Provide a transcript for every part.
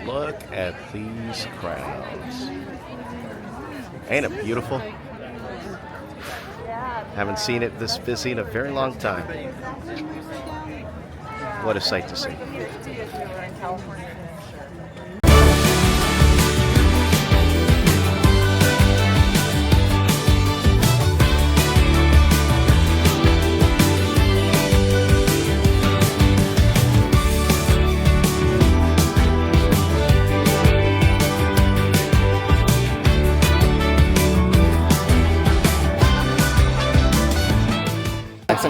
look at these crowds. Ain't it beautiful? Haven't seen it this busy in a very long time. What a sight to see.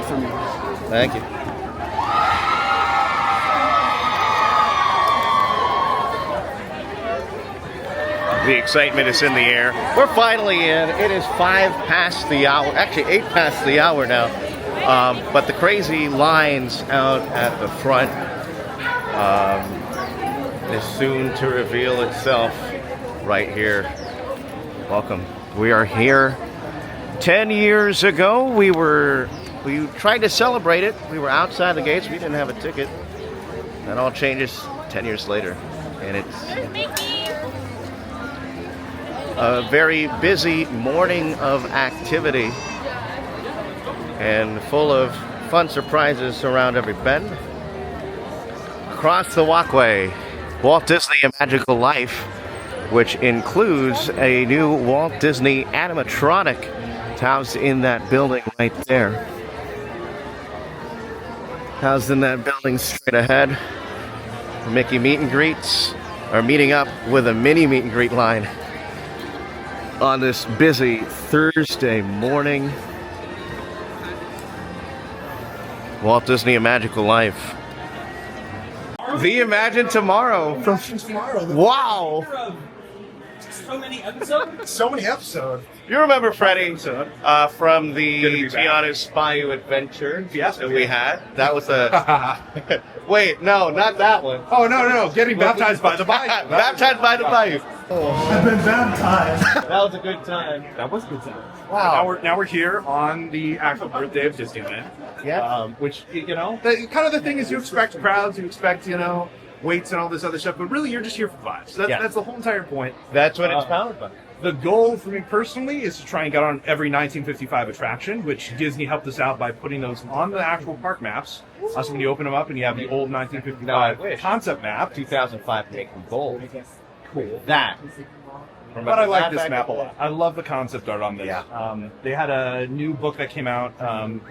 For me. Thank you. The excitement is in the air. We're finally in. It is 5 past the hour. Actually, 8 past the hour now. But the crazy lines out at the front is soon to reveal itself right here. Welcome. We are here. 10 years ago, we tried to celebrate it. We were outside the gates. We didn't have a ticket. That all changes 10 years later. And it's a very busy morning of activity and full of fun surprises around every bend. Across the walkway, Walt Disney A Magical Life, which includes a new Walt Disney animatronic housed in that building right there. Housed in that building straight ahead. Mickey meet and greets are meeting up with a mini meet and greet line on this busy Thursday morning. Walt Disney A Magical Life. The Imagine Tomorrow. From tomorrow. Wow! So many episodes? So many episodes. You remember Freddy from the Gianna's Bayou Adventure that we had? That was a... Wait, no, not that one. Oh, no. Getting baptized by the Bayou. Baptized by the Bayou. I've been baptized. That was a good time. That was a good time. Wow. Now we're here on the actual birthday of Disneyland. Yeah. Which, kind of the thing is you expect crowds, you expect, weights and all this other stuff, but really you're just here for vibes. So that's the whole entire point. That's what it's powered by. The goal for me personally is to try and get on every 1955 attraction, which Disney helped us out by putting those on the actual park maps. So when you open them up and you have the old 1955 concept map. 2005 making gold. Cool. That. But I like this map a lot. I love the concept art on this. Yeah. They had a new book that came out,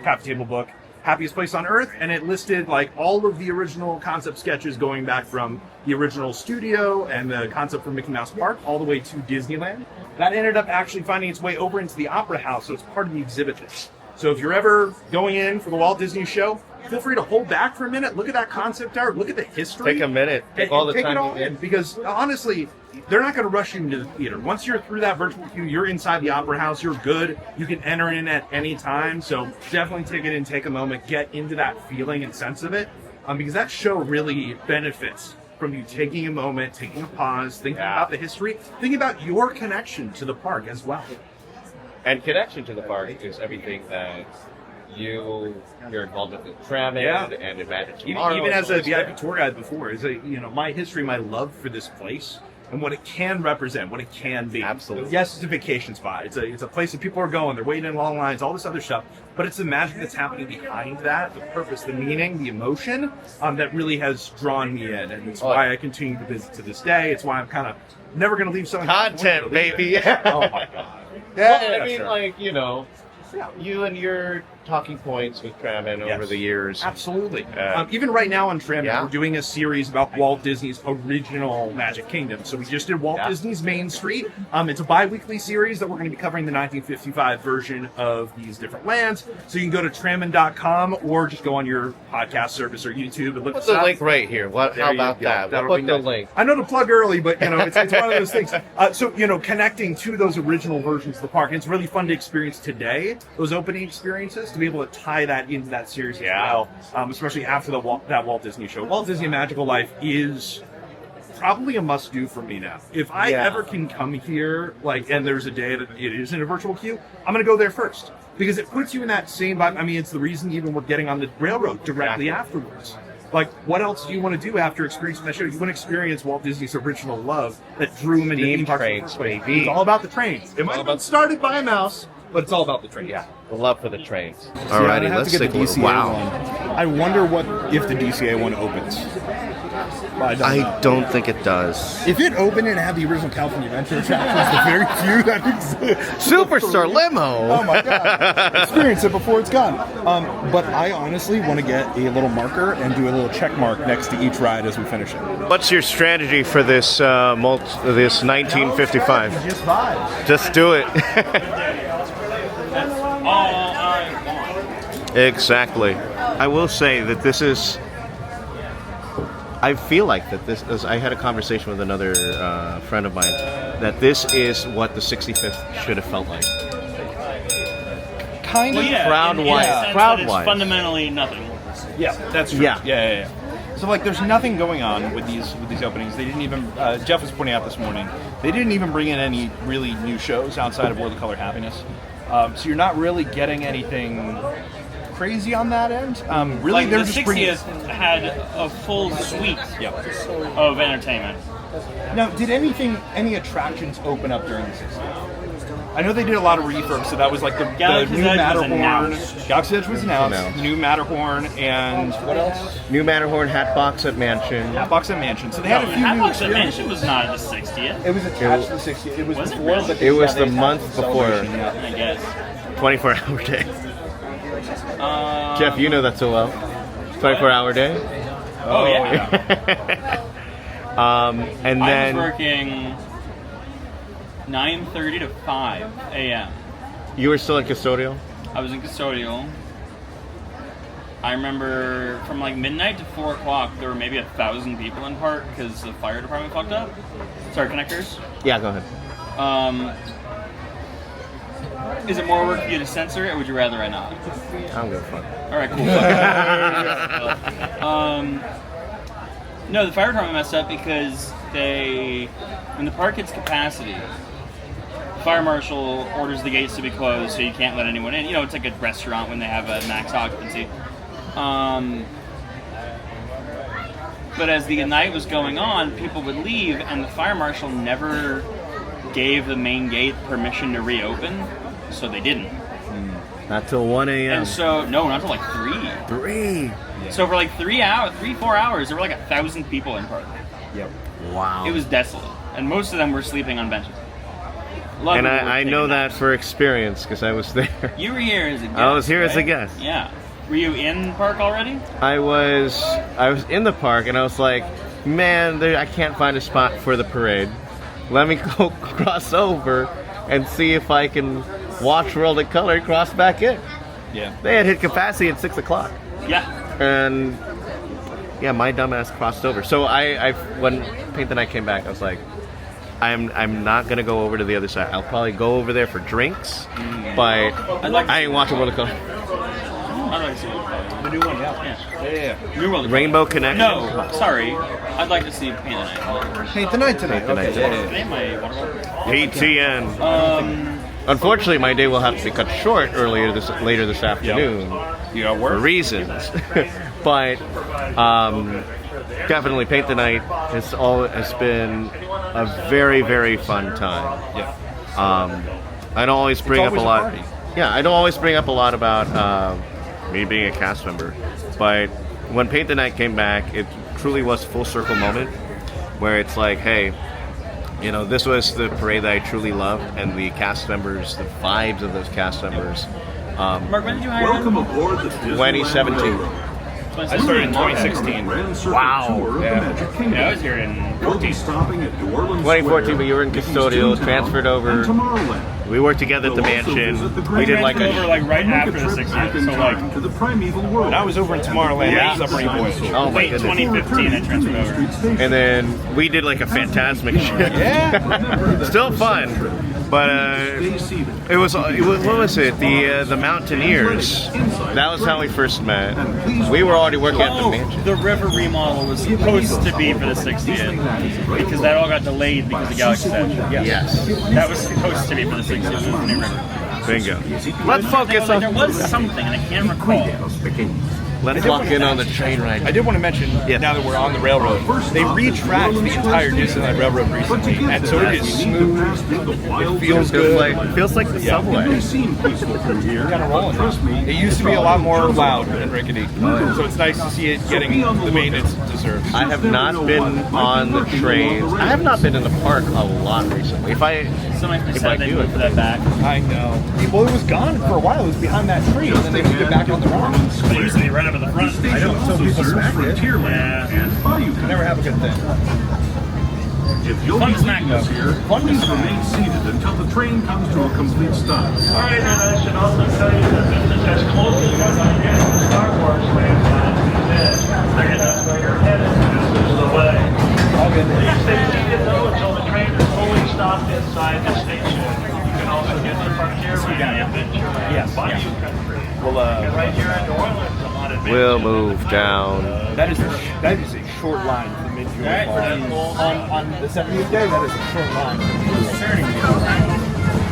cap table book, Happiest Place on Earth, and it listed like all of the original concept sketches going back from the original studio and the concept for Mickey Mouse Park all the way to Disneyland. That ended up actually finding its way over into the Opera House, so it's part of the exhibit list. So if you're ever going in for the Walt Disney show, feel free to hold back for a minute, look at that concept art, look at the history. Take a minute. Take all the time. Take it all in, because honestly, they're not going to rush you into the theater. Once you're through that virtual queue, you're inside the Opera House, you're good. You can enter in at any time, so definitely take it in, take a moment, get into that feeling and sense of it, because that show really benefits from you taking a moment, taking a pause, thinking about the history, thinking about your connection to the park as well. And connection to the park is everything that you're involved with the tram and Imagine Tomorrow. Even as a VIP tour guide before, is my history, my love for this place and what it can represent, what it can be. Absolutely. Yes, it's a vacation spot. It's a place that people are going. They're waiting in long lines, all this other stuff. But it's the magic that's happening behind that, the purpose, the meaning, the emotion that really has drawn me in. And it's why I continue to visit to this day. It's why I'm kind of never going to leave something. Content, baby. Oh, my God. Yeah, Well, you and your talking points with Tramman over the years. Absolutely. Even right now on Tramman, we're doing a series about Walt Disney's original Magic Kingdom. So we just did Walt Disney's Main Street. It's a bi-weekly series that we're going to be covering the 1955 version of these different lands. So you can go to Tramman.com or just go on your podcast service or YouTube and look Put the link right here. How about that? That'll We'll be put the nice. link. I know to plug early, but it's one of those things. So connecting to those original versions of the park, and it's really fun to experience today. Those opening experiences, to be able to tie that into that series as well, especially after that Walt Disney show. Walt Disney Magical Life is probably a must-do for me now. If I ever can come here, and there's a day that it is in a virtual queue, I'm going to go there first. Because it puts you in that same vibe. I mean, it's the reason even we're getting on the railroad directly afterwards. Like, what else do you want to do after experiencing that show? You want to experience Walt Disney's original love that drew him into Steam theme parks in the trains, first place. baby. It's all about the trains. It might have been started by a mouse, but it's all about the trains. Yeah, the love for the trains. I Alrighty, have let's to get take the a look. DCA Wow. one. I wonder what if the DCA one opens. I don't know. I don't think it does. If it opened and had the original California Adventure attractions, the very few that exist. Superstar Limo. Oh my god! Experience it before it's gone. But I honestly want to get a little marker and do a little check mark next to each ride as we finish it. What's your strategy for this this 1955? Just vibes. Just do it. Exactly. I will say that this is. I feel like that this is. I had a conversation with another friend of mine that this is what the 65th should have felt like. Kind Well, of. yeah, Crowd-wise. in the sense that Crowd-wise. it's fundamentally nothing. Yeah, that's true. Yeah. Yeah. So like, there's nothing going on with these openings. They didn't even. Jeff was pointing out this morning. They didn't even bring in any really new shows outside of World of Color Happiness. So you're not really getting anything crazy on that end. Really, Like they're the just bringing. 60th had a full suite Yep. of entertainment. Now, did any attractions open up during the 60th? I know they did a lot of refurbs, so that was like the Galaxy's new Edge was Matterhorn. announced. Galaxy's Edge was announced. Announced. New Matterhorn and what else? New Matterhorn Hatbox at Mansion. Hatbox and Mansion. So they had a few new Hatbox experiences. Mansion was not at the 60th, It was attached to the 60th. It was Was it before, really? but It was they the month attached the before. celebration, yeah. I guess. 24-hour day. Jeff, you know that so well. 24-hour day. Oh, yeah. And I then was working 9:30 to 5 a.m. you were still at custodial. I was in custodial. I remember from like midnight to 4 o'clock, there were maybe 1,000 people in park because the fire department fucked up. Sorry, connectors. Yeah, go ahead. Is it more work for you to censor it, or would you rather I not? I'm gonna fuck. All right, cool. No, the fire department messed up because when the park hits capacity, the fire marshal orders the gates to be closed so you can't let anyone in. You know, it's like a restaurant when they have a max occupancy. But as the night was going on, people would leave, and the fire marshal never gave the main gate permission to reopen, so they didn't. Not till 1 a.m. And so, no, not until like 3. 3. So for like 4 hours, there were like 1,000 people in park. Yep. Wow. It was desolate, and most of them were sleeping on benches. A lot of And people were I know taking that naps. for experience because I was there. You were here as a guest. I was here as a right? guest. Yeah. Were you in park already? I was in the park and I was like, man, I can't find a spot for the parade. Let me go cross over and see if I can watch World of Color cross back in. Yeah. They had hit capacity at 6 o'clock. Yeah. And yeah, my dumbass crossed over. So I when Paint the Night came back, I was like, I'm not gonna go over to the other side. I'll probably go over there for drinks, but I ain't watching World of Color. I'd like to see it. The new one, yeah. New World. Rainbow Connection. No, sorry. I'd like to see Paint the Night. Paint the Night tonight. Paint the Night tonight. Today, my water bottle. PTN. Unfortunately, my day will have to be cut short later this afternoon You got for work? reasons. But definitely Paint the Night has been a very, very fun time. Yeah. I don't always bring up a always a lot. party. Yeah, I don't always bring up a lot about me being a cast member, but when Paint the Night came back, it truly was a full circle moment where it's like, hey, you know, this was the parade that I truly loved, and the cast members, the vibes of those cast members. Mark, when did you hire Welcome him? aboard the Disneyland 2017. Railroad. I started in 2016. Grand Circle Wow. Tour of the Yeah. Magic Kingdom. Yeah, I was here in We'll 14. be stopping at New Orleans 2014, Square, but you were in Mickey's custodial, Toontown, transferred over. and Tomorrowland. We worked together at the We'll also mansion. visit the We did Grand like Transferred over a. like right and make after a the trip 60th. back in So like time to the primeval world. And I was over in Tomorrowland. Yeah. I was up in Boys. Oh my late goodness. 2015, I transferred over. And then we did like a Phantasmic shit. Yeah. Still fun, but it was what was it? The Mountaineers. That was how we first met. We were already working at the Oh, mansion. the river remodel was supposed to be for the 60th because that all got delayed because of Galaxy's Edge. Yes. That was supposed to be for the 60th. Was the new river. Bingo. Let's focus There on. was something, and I can't recall. Let's lock in on the train ride. I did want to mention, Yes. now that we're on the railroad, they retracked the entire Disneyland Railroad recently, and so it is smooth. It feels good. Feels like the subway. Kind of rolling. Trust me, It used to be a lot more loud and rickety, so it's nice to see it getting the maintenance it deserves. I have not been on the trains. I have not been in the park a lot recently. If I They do moved that back. I know. Well, it was gone for a while. It was behind that tree, and then they moved it back on the road. They used to be right up at the front. I know. So people smack it. Frontierland and Bayou Country. Never have a good thing. If you'll Fun be to smack, leaving us though. here, please remain seated until the train comes to a complete stop. All right, and I should also tell you that this is as close as you're going to get to Star Wars Land as that's where you're headed. This is the way. Please stay seated though until the train is fully stopped inside the station. You can also get to Frontierland, Adventureland, Yes, Bayou Country. Well, And right here in New Orleans, I'm on Adventure. We'll move down. that is a short line for mid-June. On the 70th day, that is a short line.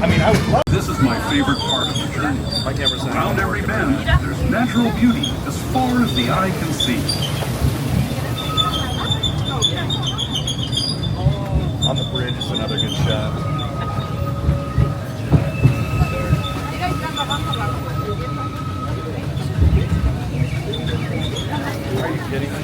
I mean, I would love. This is my favorite part of the journey. Like never said. Around every bend, there's natural beauty as far as the eye can see. On the bridge is another good shot. Are you kidding me?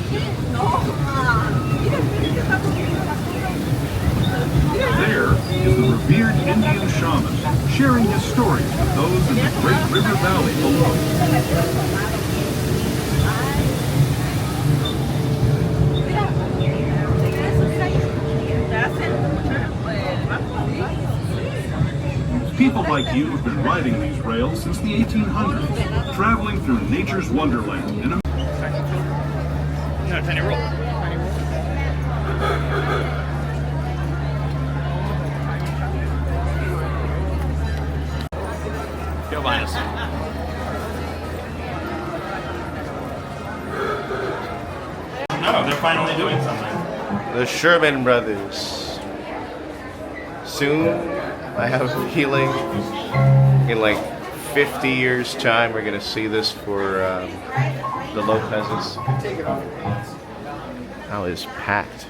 There is the revered Indian shaman sharing his stories with those in the Great River Valley below. People like you have been riding these rails since the 1800s, traveling through nature's wonderland in a No, tiny roll. Go behind us. No, they're finally doing something. The Sherman Brothers. Soon, I have a feeling, in like 50 years' time, we're going to see this for the Lopez's. How is packed.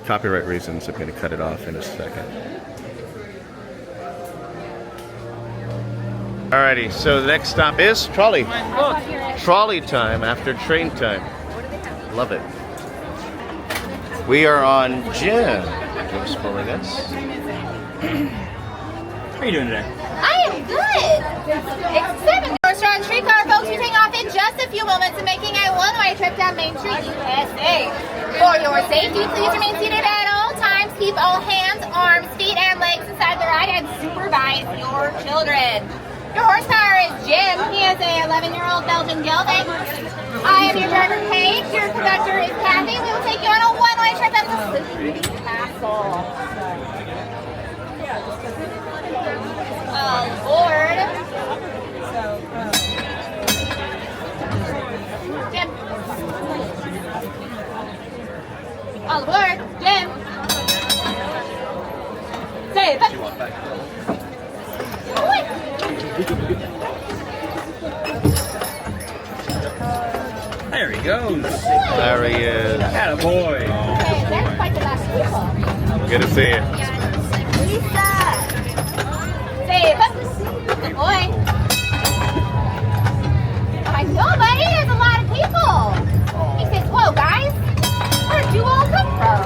Copyright reasons, I'm going to cut it off in a second. Alrighty, so the next stop is trolley. Trolley time after train time. Love it. We are on Jim. Jim's pulling us. How are you doing today? I am good. Except restaurant streetcar folks, we're taking off in just a few moments and making a one-way trip down Main Street, USA. For your safety, please remain seated at all times. Keep all hands, arms, feet, and legs inside the ride and supervise your children. Your horsepower is Jim. He is a 11-year-old Belgian gelding. I am your driver, Paige. Your conductor is Kathy. We will take you on a one-way trip up to Sleepy Castle. Lord. Jim. All aboard. Jim. Save it. There he goes. There he is. Attaboy. Okay, there's quite the last people. Good to see you. Lisa. Save it. Good boy. I know, buddy. There's a lot of people. He says, whoa, guys. Where'd you all come from?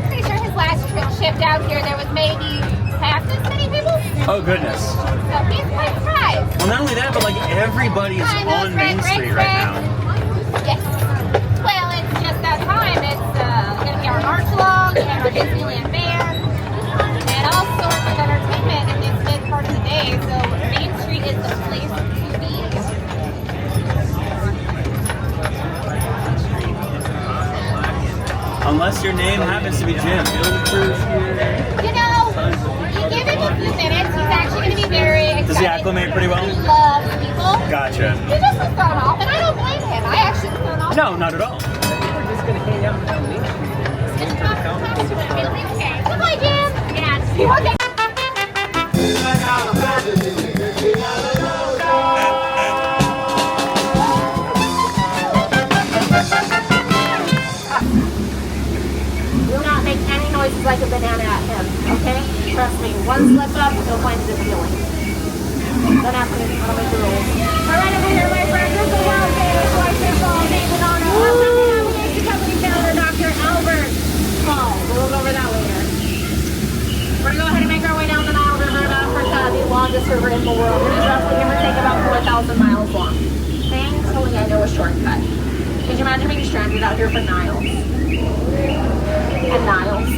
Pretty sure his last trip out here, there was maybe half this many people. Oh, goodness. So he's quite surprised. Well, not only that, but like everybody's I know, on Main Street right now. Yes. Well, it's just that time. It's going to be our march along and our Disneyland band and all sorts of entertainment in this mid part of the day. So Main Street is the place to be. Unless your name happens to be Jim. You know, you give him a few minutes. He's actually going to be very excited. Does he acclimate pretty well? He loves people. Gotcha. He just was thrown off, and I don't blame him. I actually was thrown off. No, not at all. Goodbye, Jim. Yeah. He won't take bounces like a banana at him, okay? Trust me, one slip up, he'll find it appealing. Don't ask me, I don't make the rules. Alright, over here, my friend, there's the wild gator, so I say fall, David on it. Navigation Company founder, Dr. Albert Paul. We'll go over that later. We're gonna go ahead and make our way down the Nile River in Africa, the longest river in the world. It is roughly, give or take, about 4,000 miles long. Thankfully, I know a shortcut. Could you imagine being stranded out here for Niles? And Niles.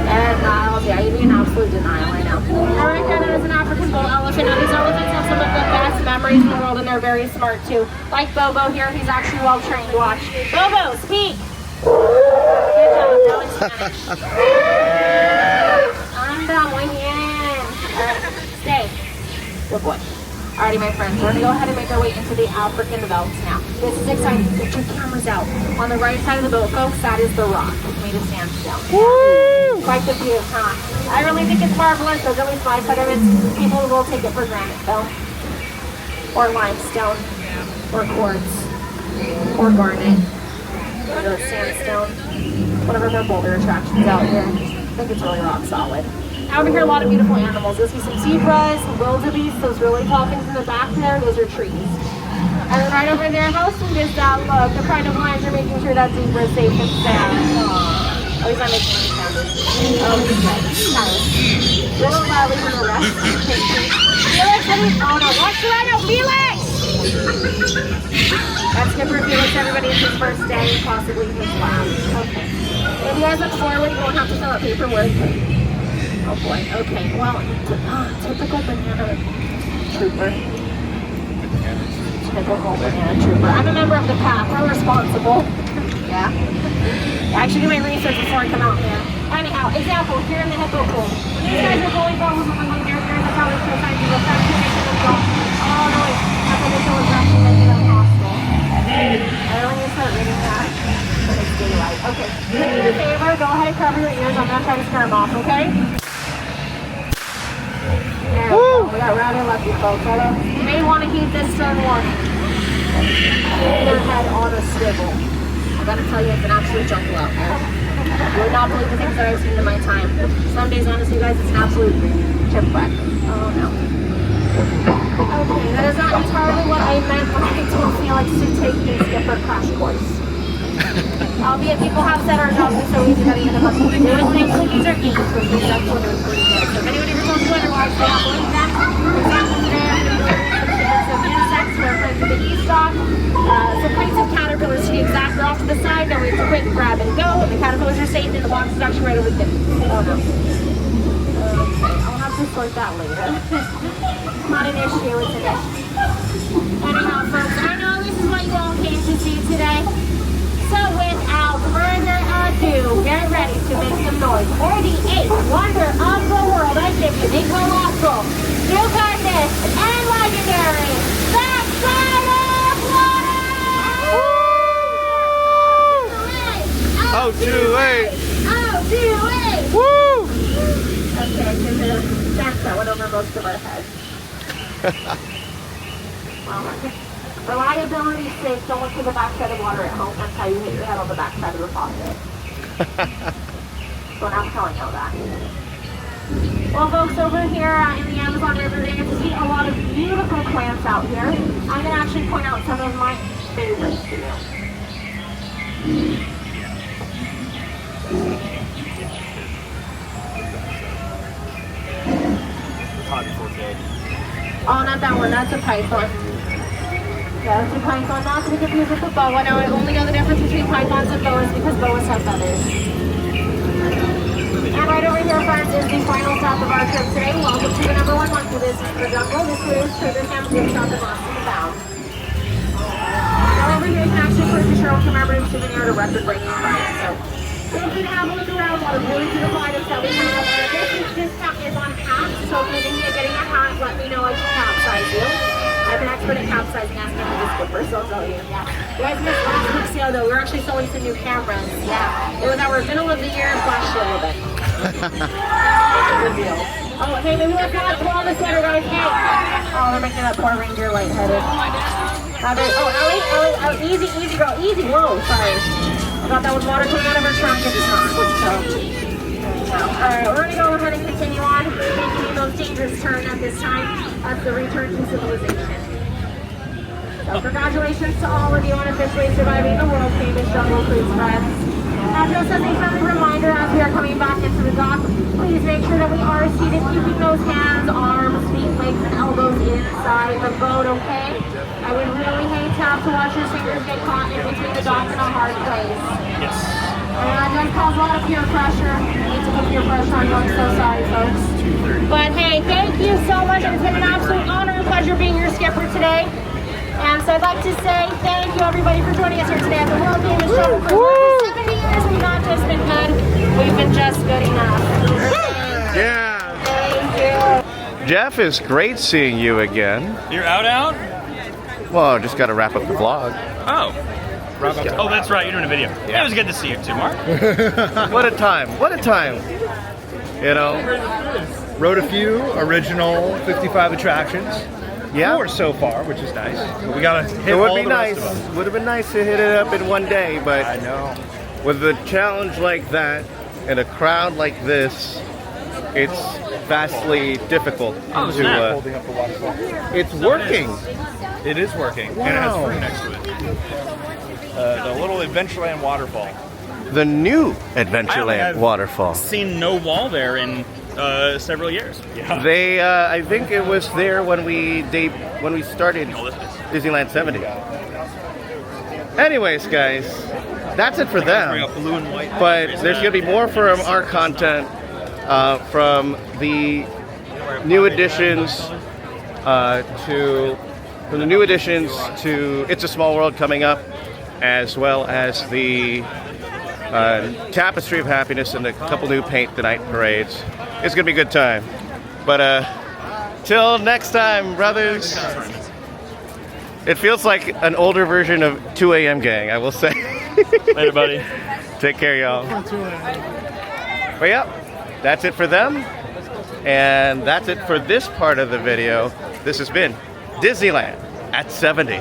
And Niles, yeah, you'd be in absolute denial, I know. Alright, here there is an African bull elephant. Now, these elephants have some of the best memories in the world, and they're very smart too. Like Bobo here, he's actually well trained. Watch. Bobo, speak! Good job, now in Spanish. Anda, muy bien. Alright, stay. Good boy. Alrighty, my friends, we're going to go ahead and make our way into the African veldt now. This is exciting. Get your cameras out. On the right side of the boat, folks, that is the rock. It's made of sandstone. Woo! Quite the view, huh? I really think it's marvelous. There's always my side of it. People will take it for granted, though. Or limestone. Or quartz. Or garnet. Or sandstone. Whatever their boulder attractions out here. I think it's really rock solid. Over here, a lot of beautiful animals. You'll see some zebras, wildebeest, those really tall things in the back there, those are trees. And then right over there, how sweet is that? Look, the pride of lions are making sure that zebra is safe and sound. Oh, he's not making any sound. Oh, he's dead. Nice. Little loudly from the rest. Felix, oh no, watch the right out, Felix! That's good for Felix. Everybody, it's his first day, possibly his last. Okay. If you guys look forward, you won't have to fill out paperwork. Oh boy, okay, well, typical banana trooper. Typical banana trooper. I'm a member of the pack, we're responsible. Yeah. I actually do my research before I come out here. Anyhow, example, here in the hippo pool. When these guys are pulling bubbles with the leader, here in the color for signs of affection, making them go all the way. That's initial aggression, making them hostile. I really need to start reading that. But it's daylight. Okay, do me a favor, go ahead and cover your ears. I'm not trying to scare them off, okay? Woo! We got rather lucky, folks. Although you may want to heed this stern warning. Keep your head on a swivel. I gotta tell you, it's an absolute jungle out there. You would not believe the things that I've seen in my time. Some days, honestly, guys, it's an absolute shipwreck. Oh no. Okay, that is not entirely what I meant when I told Felix to take a skipper crash course. Albeit people have said our jobs are so easy that even if us to do it, thankfully these are games, which is that's what they're pretty good. So if anyone ever told you otherwise, they have one them. For example, today I'm going to be doing some insects. We're going to the e-stock, some crates of caterpillars to be exact. They're off to the side, now we have to quick grab and go. And the caterpillars are safe, and the box is actually right over there. Oh no. Okay, I'll have to sort that later. Not an issue, it's an issue. Anyhow, folks, I know this is what you all came to see today. So without further ado, get ready to make some noise for the 8th wonder of the world. I give you the colossal, stupendous, and legendary Backside of Water! Oh, 2-8! Oh, 2-8! Woo! Okay, because that went over most of our heads. Well, reliability's sake, don't look to the backside of water at home. That's how you hit your head on the backside of the faucet. So I'm telling you that. Well, folks, over here in the Amazon River, they get to see a lot of beautiful plants out here. I'm going to actually point out some of my favorites to you. Oh, not that one. That's a python. Yeah, that's a python. Not to be confused with a boa. Now, I only know the difference between pythons and boas because boas have feathers. And right over here, friends, is the final stop of our trip today. Welcome to the #1 monkey business for the jungle. This is Trader Sam's gift shop in Boston Bound. Now, over here, you can actually purchase your own commemorative souvenir at a record-breaking price. So, feel free to have a look around. What a really beautiful items that we have. This discount is on hats, so if you're thinking of getting a hat, let me know. I can capsize you. I'm an expert at capsizing, asking for the skipper, so I'll tell you. Yeah. You guys missed last week's sale, though. We were actually selling some new cameras. Yeah. It was our middle of the year flash sale event. Good deal. Oh, hey, maybe let's not pull on the sweater, guys. Hey. Oh, they're making that poor reindeer lightheaded. Oh, Ellie, easy, girl, easy. Whoa, sorry. Forgot that was water coming out of her trunk at the time. Alright, we're gonna go ahead and continue on, making the most dangerous turn at this time. That's the return to civilization. So congratulations to all of you on officially surviving the world famous jungle cruise, friends. Now just as a friendly reminder, as we are coming back into the dock, please make sure that we are seated, keeping those hands, arms, feet, legs, and elbows inside the boat, okay? I would really hate to have to watch your fingers get caught in between the dock and a hard place. Yes. And that does cause a lot of peer pressure. I need to put peer pressure on you. I'm so sorry, folks. But hey, thank you so much. It's been an absolute honor and pleasure being your skipper today. And so I'd like to say thank you, everybody, for joining us here today at the world famous jungle cruise. For 70 years, we've not just been good, we've been just good enough. Yeah. Thank you. Jeff, it's great seeing you again. You're out? Well, just got to wrap up the vlog. Oh. Oh, that's right. You're doing a video. Yeah. It was good to see you too, Mark. What a time. What a time. You know? Rode a few original 55 attractions. Yeah. 4 so far, which is nice. But we gotta hit It would all be the nice. rest of them. Would have been nice to hit it up in one day, but I know. with a challenge like that and a crowd like this, it's vastly difficult Oh, to. snap. Holding up the waterfall. It's working. It is working, and it has fruit next to it. The little Adventureland waterfall. The new I Adventureland have waterfall. Seen no wall there in several years. Yeah. They, I think it was there when we started Disneyland 70. Anyways, guys, that's it for them. Blue and white. But there's going to be more from our content from the new additions to It's a Small World coming up, as well as the Tapestry of Happiness and a couple new Paint the Night parades. It's going to be a good time. But till next time, brothers. It feels like an older version of 2 a.m. Gang, I will say. Later, buddy. Take care, y'all. But yeah, that's it for them. And that's it for this part of the video. This has been Disneyland at 70.